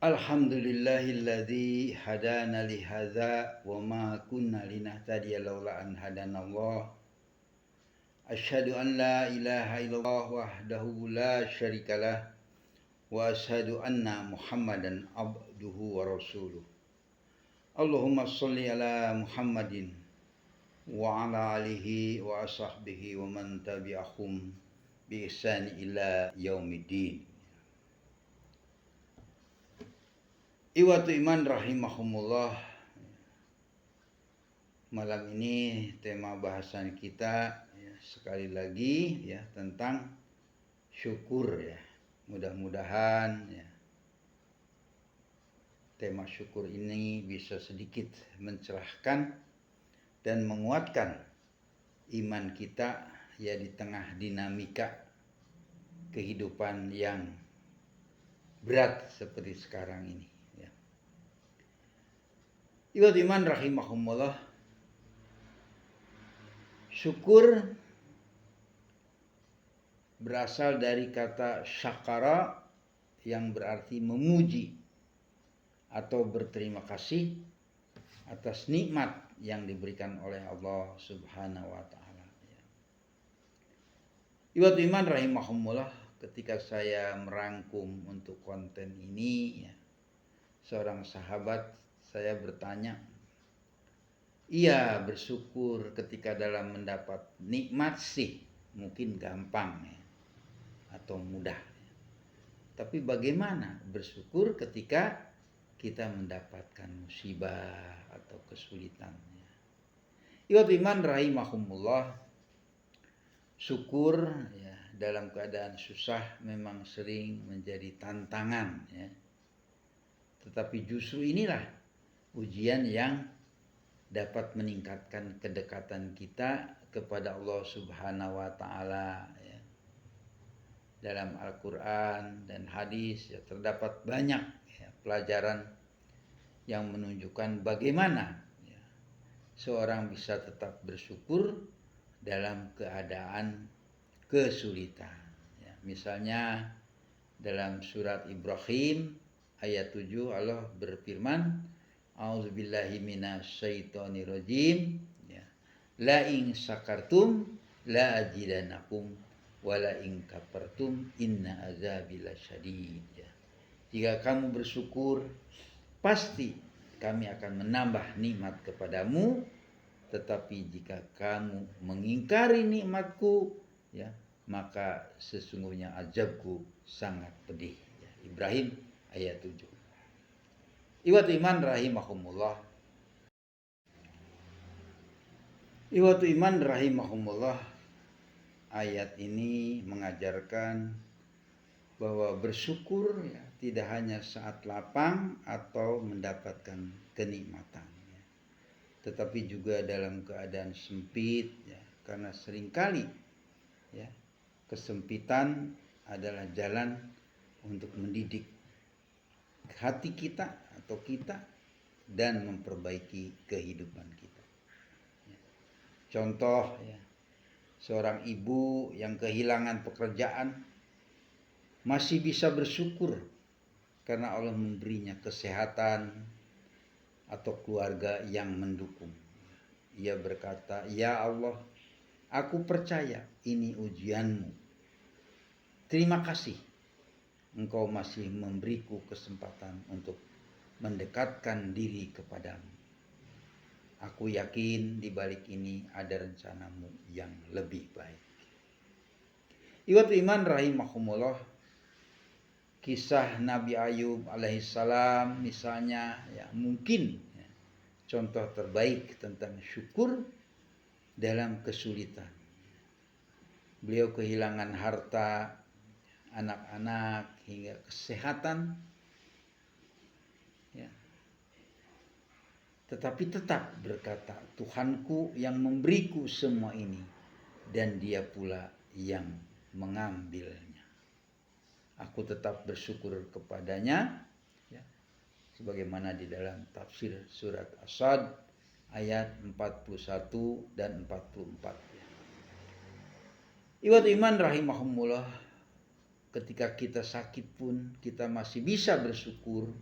Alhamdulillahilladzi hadana li hadza wa ma kunna linahtadiya laula an hadanallah. Asyhadu an la ilaha illallah wahdahu la syarikalah wa asyhadu anna Muhammadan abduhu wa rasuluh. Allahumma shalli ala Muhammadin wa ala alihi wa ashabihi wa man tabi'ahum bi ihsan ila yaumiddin. Iwatu iman rahimahumullah. Malam ini tema bahasan kita sekali lagi tentang syukur ya. Mudah-mudahan tema syukur ini bisa sedikit mencerahkan dan menguatkan iman kita di tengah dinamika kehidupan yang berat seperti sekarang ini. Iwat iman rahimahumullah. Syukur berasal dari kata syakara yang berarti memuji atau berterima kasih atas nikmat yang diberikan oleh Allah Subhanahu wa taala. Iwat iman rahimahumullah, ketika saya merangkum untuk konten ini seorang sahabat saya bertanya, ia bersyukur ketika dalam mendapat nikmat sih mungkin gampang atau mudah. Tapi bagaimana bersyukur ketika kita mendapatkan musibah atau kesulitan? Iwat iman rahimahumullah, syukur dalam keadaan susah memang sering menjadi tantangan Tetapi justru inilah ujian yang dapat meningkatkan kedekatan kita kepada Allah Subhanahu wa taala. Dalam Al-Qur'an dan hadis terdapat banyak pelajaran yang menunjukkan bagaimana seorang bisa tetap bersyukur dalam keadaan kesulitan. Misalnya dalam surat Ibrahim ayat 7 Allah berfirman, A'udzubillahi minasyaitonirrajim. La in syakartum la azidanakum wa la in kafartum inna azabi lasyadid. Jika kamu bersyukur, pasti kami akan menambah nikmat kepadamu, tetapi jika kamu mengingkari nikmatku, maka sesungguhnya azabku sangat pedih. Ibrahim ayat 7. Iwatu iman rahimahumullah. Iwatu iman rahimahumullah. Ayat ini mengajarkan bahwa bersyukur tidak hanya saat lapang atau mendapatkan kenikmatan, tetapi juga dalam keadaan sempit, karena seringkali kesempitan adalah jalan untuk mendidik hati kita atau kita dan memperbaiki kehidupan kita. Contoh seorang ibu yang kehilangan pekerjaan masih bisa bersyukur karena Allah memberinya kesehatan atau keluarga yang mendukung. Ia berkata, "Ya Allah, aku percaya ini ujianmu. Terima kasih Engkau masih memberiku kesempatan untuk mendekatkan diri kepadamu. Aku yakin di balik ini ada rencanamu yang lebih baik." Iwat iman rahimahumullah, kisah Nabi Ayub alaihissalam misalnya mungkin contoh terbaik tentang syukur dalam kesulitan. Beliau kehilangan harta, anak-anak hingga kesehatan, tetapi tetap berkata, Tuhanku yang memberiku semua ini dan Dia pula yang mengambilnya. Aku tetap bersyukur kepadanya, sebagaimana di dalam tafsir surat As-Sad ayat 41 dan 44. Iwat iman rahimahumullah, ketika kita sakit pun kita masih bisa bersyukur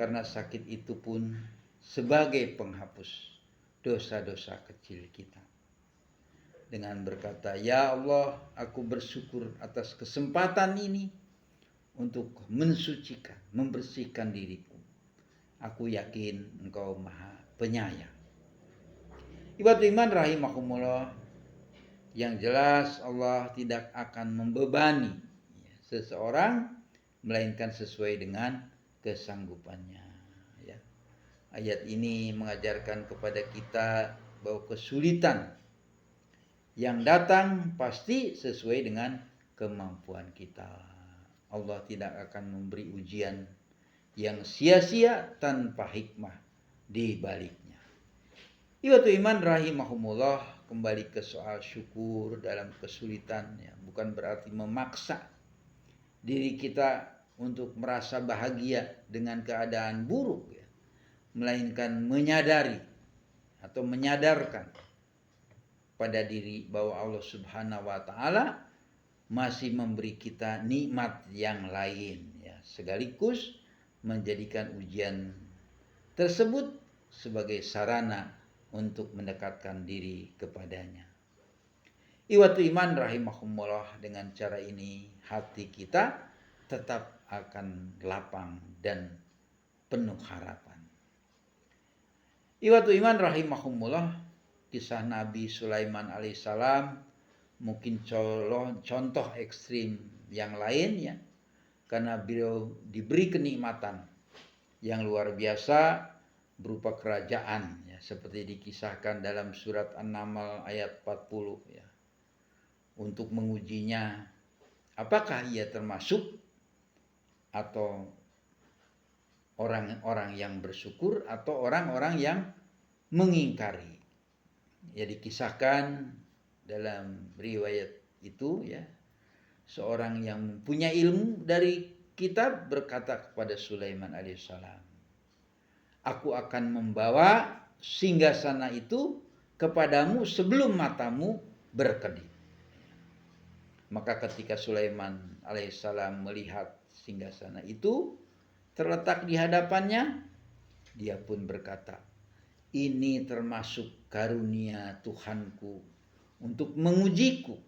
karena sakit itu pun sebagai penghapus dosa-dosa kecil kita. Dengan berkata, ya Allah, aku bersyukur atas kesempatan ini untuk mensucikan, membersihkan diriku. Aku yakin Engkau Maha Penyayang. Ibadah iman rahimahumullah, yang jelas Allah tidak akan membebani seseorang melainkan sesuai dengan kesanggupannya. Ya. Ayat ini mengajarkan kepada kita bahwa kesulitan yang datang pasti sesuai dengan kemampuan kita. Allah tidak akan memberi ujian yang sia-sia tanpa hikmah di baliknya. Iwatu iman rahimahumullah, kembali ke soal syukur dalam kesulitan, ya, bukan berarti memaksa diri kita untuk merasa bahagia dengan keadaan buruk, ya, melainkan menyadari atau menyadarkan pada diri bahwa Allah Subhanahu wa taala masih memberi kita nikmat yang lain, ya, sekaligus menjadikan ujian tersebut sebagai sarana untuk mendekatkan diri kepadanya. Iwatu iman rahimahumullah, dengan cara ini hati kita tetap akan lapang dan penuh harapan. Iwatu iman rahimahumullah, kisah Nabi Sulaiman alaihissalam mungkin contoh ekstrim yang lain, ya, karena beliau diberi kenikmatan yang luar biasa berupa kerajaan, ya, seperti dikisahkan dalam surat An-Naml ayat 40, ya. Untuk mengujinya apakah ia termasuk atau orang-orang yang bersyukur atau orang-orang yang mengingkari. Ya, dikisahkan dalam riwayat itu, ya, seorang yang punya ilmu dari kitab berkata kepada Sulaiman alaihissalam, aku akan membawa singgasana itu kepadamu sebelum matamu berkedip. Maka ketika Sulaiman alaihissalam melihat singgasana itu terletak di hadapannya, dia pun berkata, ini termasuk karunia Tuhanku untuk mengujiku,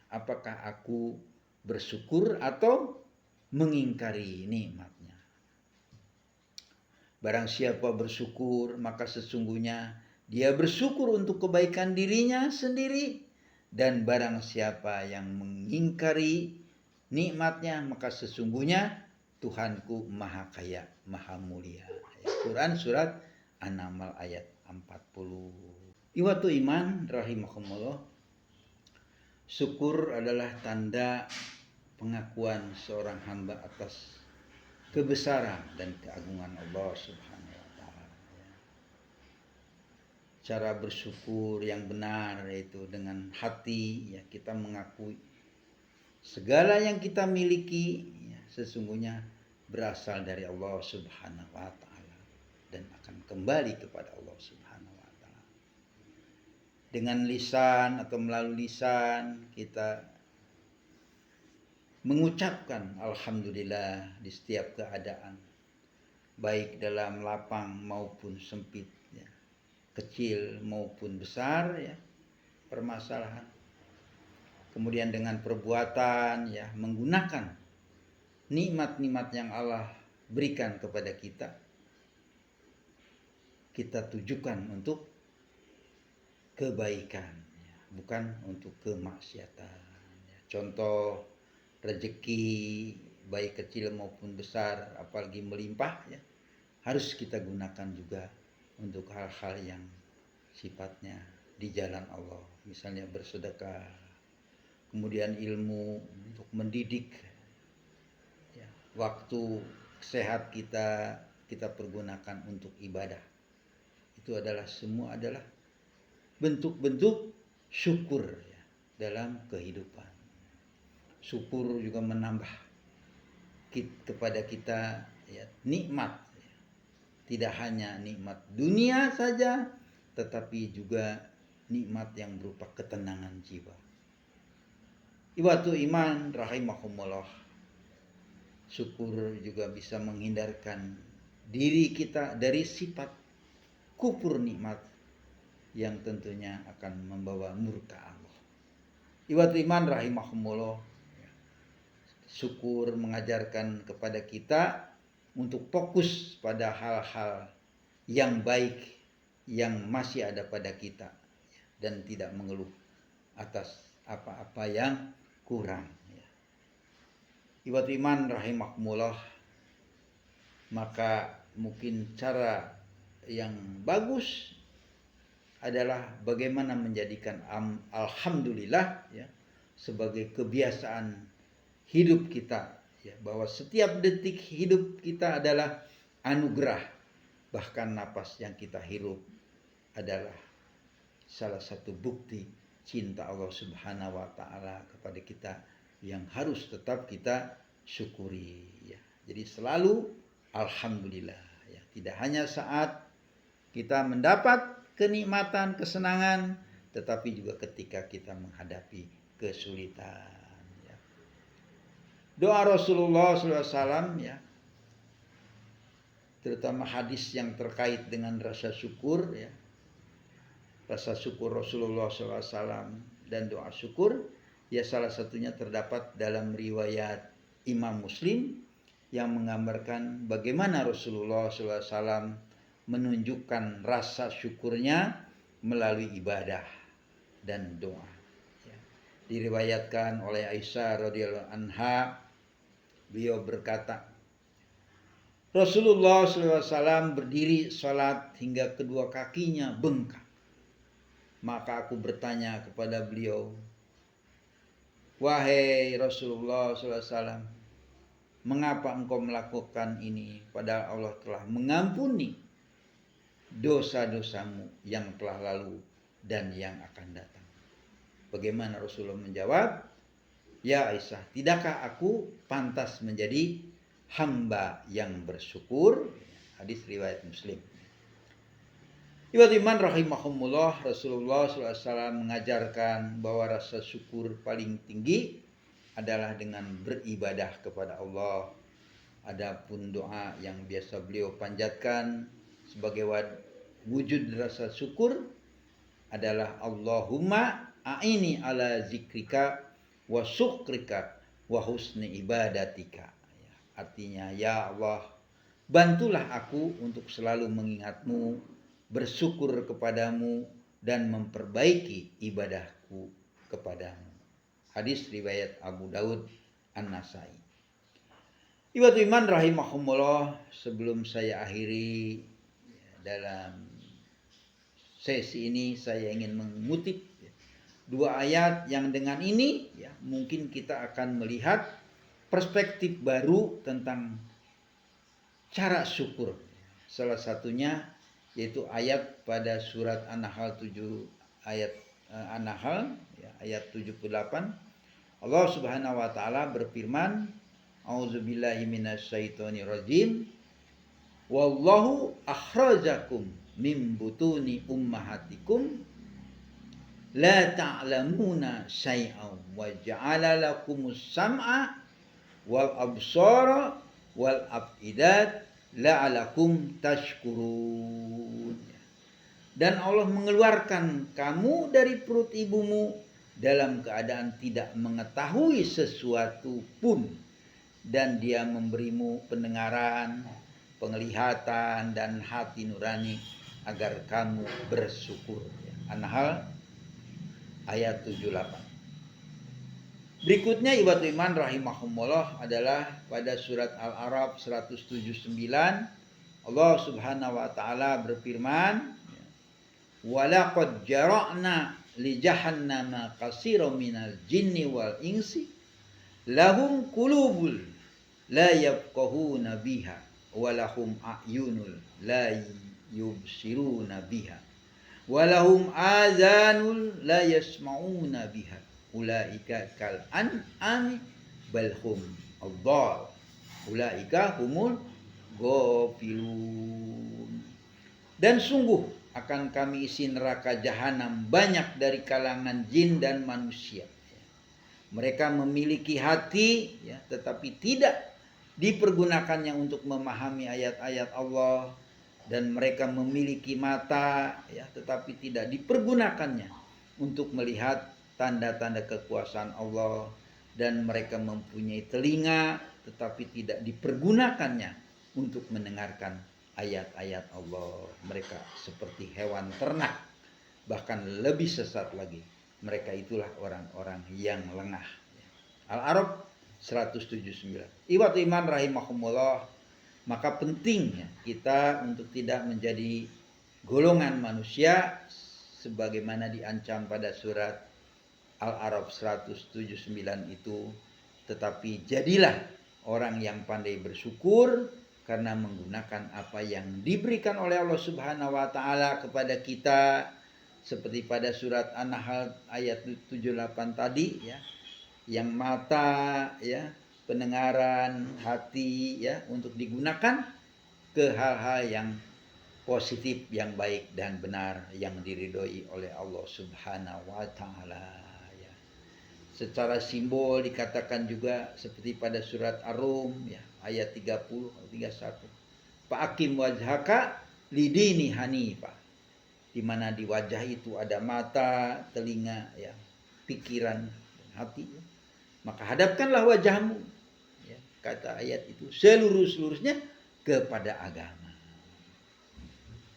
apakah aku bersyukur atau mengingkari nikmatnya. Barang siapa bersyukur, maka sesungguhnya dia bersyukur untuk kebaikan dirinya sendiri. Dan barang siapa yang mengingkari nikmatnya, maka sesungguhnya Tuhanku maha kaya, maha mulia. Quran surat An-Naml ayat 40. Iwatu iman rahimahumullah, syukur adalah tanda pengakuan seorang hamba atas kebesaran dan keagungan Allah Subhanahu wa taala. Cara bersyukur yang benar yaitu dengan hati, ya, kita mengakui segala yang kita miliki, ya, sesungguhnya berasal dari Allah Subhanahu wa taala dan akan kembali kepada Allah Subhanahu wa taala. Dengan lisan atau melalui lisan kita mengucapkan alhamdulillah di setiap keadaan, baik dalam lapang maupun sempit, ya, kecil maupun besar, ya, permasalahan. Kemudian dengan perbuatan, ya, menggunakan nikmat-nikmat yang Allah berikan kepada kita, kita tujukan untuk kebaikan, ya, bukan untuk kemaksiatan. Ya. Contoh rezeki baik kecil maupun besar, apalagi melimpah, ya, harus kita gunakan juga untuk hal-hal yang sifatnya di jalan Allah, misalnya bersedekah, kemudian ilmu untuk mendidik, ya, waktu sehat kita pergunakan untuk ibadah. Itu adalah semua adalah bentuk-bentuk syukur, ya, dalam kehidupan. Syukur juga menambah kepada kita, ya, nikmat, ya. Tidak hanya nikmat dunia saja, tetapi juga nikmat yang berupa ketenangan jiwa. Iwatu iman rahimahumullah, syukur juga bisa menghindarkan diri kita dari sifat kufur nikmat yang tentunya akan membawa murka Allah. Ikhwatul iman rahimahumullah, syukur mengajarkan kepada kita untuk fokus pada hal-hal yang baik yang masih ada pada kita dan tidak mengeluh atas apa-apa yang kurang. Ikhwatul iman rahimahumullah, maka mungkin cara yang bagus adalah bagaimana menjadikan alhamdulillah ya sebagai kebiasaan hidup kita, ya, bahwa setiap detik hidup kita adalah anugerah. Bahkan napas yang kita hirup adalah salah satu bukti cinta Allah Subhanahu wa taala kepada kita yang harus tetap kita syukuri, ya. Jadi selalu alhamdulillah, ya. Tidak hanya saat kita mendapat kenikmatan, kesenangan, tetapi juga ketika kita menghadapi kesulitan, ya. Doa Rasulullah SAW, ya, terutama hadis yang terkait dengan rasa syukur, ya, rasa syukur Rasulullah SAW dan doa syukur, ya, salah satunya terdapat dalam riwayat Imam Muslim yang menggambarkan bagaimana Rasulullah SAW menunjukkan rasa syukurnya melalui ibadah dan doa, ya. Diriwayatkan oleh Aisyah radhiyallahu anha, beliau berkata, Rasulullah SAW berdiri salat hingga kedua kakinya bengkak. Maka aku bertanya kepada beliau, wahai Rasulullah SAW, mengapa engkau melakukan ini padahal Allah telah mengampuni dosa-dosamu yang telah lalu dan yang akan datang? Bagaimana Rasulullah menjawab? Ya Aisyah, tidakkah aku pantas menjadi hamba yang bersyukur? Hadis riwayat Muslim. Ikhwatul iman rahimahumullah, Rasulullah SAW mengajarkan bahwa rasa syukur paling tinggi adalah dengan beribadah kepada Allah. Adapun doa yang biasa beliau panjatkan sebagai wujud rasa syukur adalah Allahumma a'ini ala zikrika wa syukrika wa husni ibadatika. Artinya, ya Allah, bantulah aku untuk selalu mengingatmu, bersyukur kepadamu, dan memperbaiki ibadahku kepadamu. Hadis riwayat Abu Daud An-Nasai. Ikhwatul iman rahimahumullah, sebelum saya akhiri dalam sesi ini, saya ingin mengutip dua ayat yang dengan ini, ya, mungkin kita akan melihat perspektif baru tentang cara syukur. Salah satunya yaitu ayat pada surat An-Nahl 7 ayat An-Nahl, ya, ayat 78. Allah Subhanahu wa taala berfirman, A'udzubillahi minasyaitonirrajim. Wallahu akhrajakum min butuni ummahatikum la ta'lamuna syai'an wa ja'ala lakumus sam'a wal absara wal afidat la'alakum tashkurun. Dan Allah mengeluarkan kamu dari perut ibumu dalam keadaan tidak mengetahui sesuatu pun, dan Dia memberimu pendengaran, penglihatan, dan hati nurani agar kamu bersyukur. An-Nahl ayat 78. Berikutnya ibadah iman rahimahumullah adalah pada surat Al-A'raf 179. Allah Subhanahu wa taala berfirman, walaqad jara'na li jahannama katsiran minal jinni wal insi lahum qulubul la yafqahuna biha wa lahum a'yunul la yubsiruna biha wa lahum adhanul la yasma'una biha ulaika kal an'ami bal hum adall ulaika humul ghafilun. Dan sungguh akan kami isi neraka jahanam banyak dari kalangan jin dan manusia. Mereka memiliki hati, ya, tetapi tidak dipergunakannya untuk memahami ayat-ayat Allah, dan mereka memiliki mata ya, tetapi tidak dipergunakannya untuk melihat tanda-tanda kekuasaan Allah, dan mereka mempunyai telinga tetapi tidak dipergunakannya untuk mendengarkan ayat-ayat Allah. Mereka seperti hewan ternak, bahkan lebih sesat lagi. Mereka itulah orang-orang yang lengah. Al-A'raf 179. Iwatu iman rahimahumullah, maka pentingnya kita untuk tidak menjadi golongan manusia sebagaimana diancam pada surat Al-A'raf 179 itu, tetapi jadilah orang yang pandai bersyukur karena menggunakan apa yang diberikan oleh Allah Subhanahu wa taala kepada kita, seperti pada surat An-Nahl ayat 78 tadi ya, yang mata ya, pendengaran, hati ya, untuk digunakan ke hal-hal yang positif, yang baik dan benar, yang diridhoi oleh Allah Subhanahu wa taala ya. Secara simbol dikatakan juga seperti pada surat Ar-Rum ya, ayat 30 atau 31. Fa'akim wajhaka lidini hanifah, di mana di wajah itu ada mata, telinga ya, pikiran, dan hati ya. Maka hadapkanlah wajahmu ya, kata ayat itu, seluruh-seluruhnya kepada agama.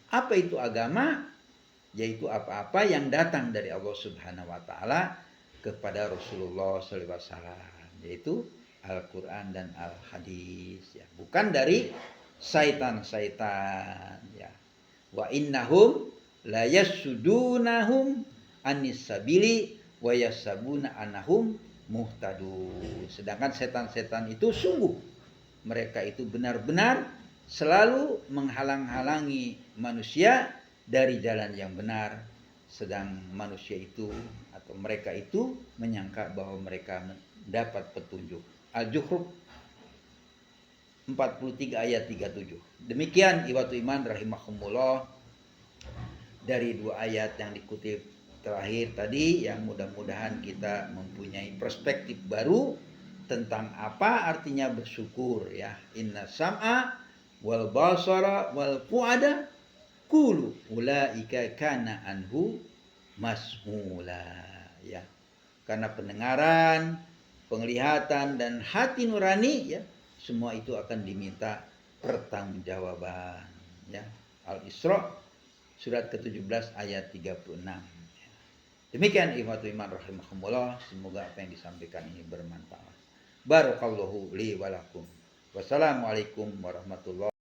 Apa itu agama? Yaitu apa-apa yang datang dari Allah Subhanahu wa taala kepada Rasulullah sallallahu alaihi wasallam, yaitu Al-Qur'an dan Al-Hadis ya, bukan dari syaitan-syaitan ya. Wa innahum la yasudunahum anis sabili wa yasabuna anahum muhtadun. Sedangkan setan-setan itu sungguh mereka itu benar-benar selalu menghalang-halangi manusia dari jalan yang benar, sedang manusia itu atau mereka itu menyangka bahwa mereka mendapat petunjuk. Al-Zukhruf 43 ayat 37. Demikian iwatu iman rahimahumullah, dari dua ayat yang dikutip terakhir tadi, yang mudah-mudahan kita mempunyai perspektif baru tentang apa artinya bersyukur ya. Inna sam'a wal basara wal fuada kulu ulaika kana anhu mas'ula ya. Karena pendengaran, penglihatan dan hati nurani ya, semua itu akan diminta pertanggungjawaban ya. Al-Isra surat ke-17 ayat 36. Demikian ikhwatu iman rahimahumullah, semoga apa yang disampaikan ini bermanfaat. Barakallahu li wa lakum. Wassalamualaikum warahmatullahi